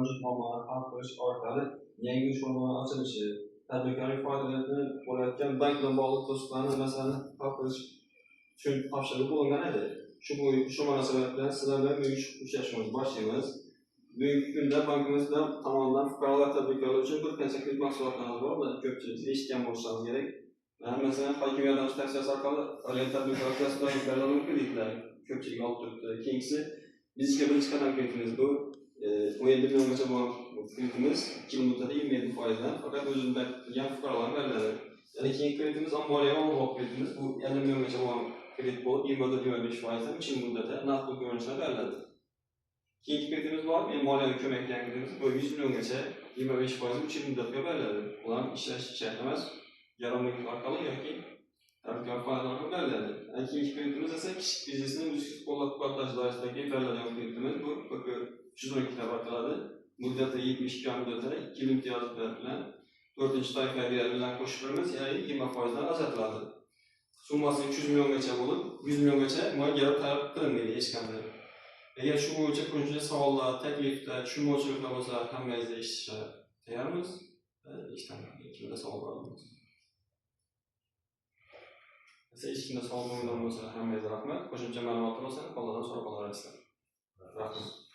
mavjud muammolarni hal qilish orqali yangi ish o'rinlari ochilishi, tadbirkorlik faoliyatini bo'layotgan bank bilan bog'liq to'siqlarni masalani hal qilish uchun topshiriq bo'lgan edi. Shu munosabat bilan sizlar bilan bugun uchrashuvimizni boshlaymiz. Bugungi kunda bankimiz tomonidan fuqarolar tadbirkorlar uchun bir qancha kredit mahsulotlarimiz bor. Ularni ko'pchilik eshitgan bo'lishingiz kerak. Masalan, hokim yordamchi tavsiyasi orqali oilaviy tadbirkorlik kasblarga beriladigan kreditlar ko'pchilik olib turibdi. Keyingisi bizga birinchi qadam kreditimiz bu 17 milliongacha bo'lgan kreditimiz 2 yil muddatda 27% dan faqat o'zimizda qilgan fuqarolarga beriladi. Yana keyingi kreditimiz moliyaviy omborot kreditimiz bu 50 milliongacha bo'lgan kredit bo'lib 24-25% dan 3 yil muddatda naqd pul ko'rinishida beriladi. Keyingi kreditimiz bor, moliyaviy ko'mak degan kreditimiz bu 100 milliongacha 25% 3 yil muddatga beriladi. Ular ishlash shart emas, yaronlik orqali yoki tadbirkor faoliyati orqali beriladi. Keyingi kreditimiz esa kichik biznesni uzluksiz qo'llab-quvvatlash doirasidagi beriladigan kreditimiz bu 312 tabor qiladi. Muddati 72 oy muddatida 2 yil imtiyozi bilan 4-toifaga berilgan qo'shimchamiz ya'ni 20% dan ajratiladi. Summasi 300 milliongacha bo'lib, 100 milliongacha moliyaviy talab qilinmaydi hech qanday. Agar shu bo'yicha qo'shimcha savollar, takliflar, tushunmovchiliklar bo'lsa, hammangizga eshitishga tayyormiz. Eshitaman. Kimda savol bormi? Hech kimda savol bo'lmagan bo'lsa, hammangizga rahmat. Qo'shimcha ma'lumotlar bo'lsa, qolganini so'rab olasizlar. Rahmat.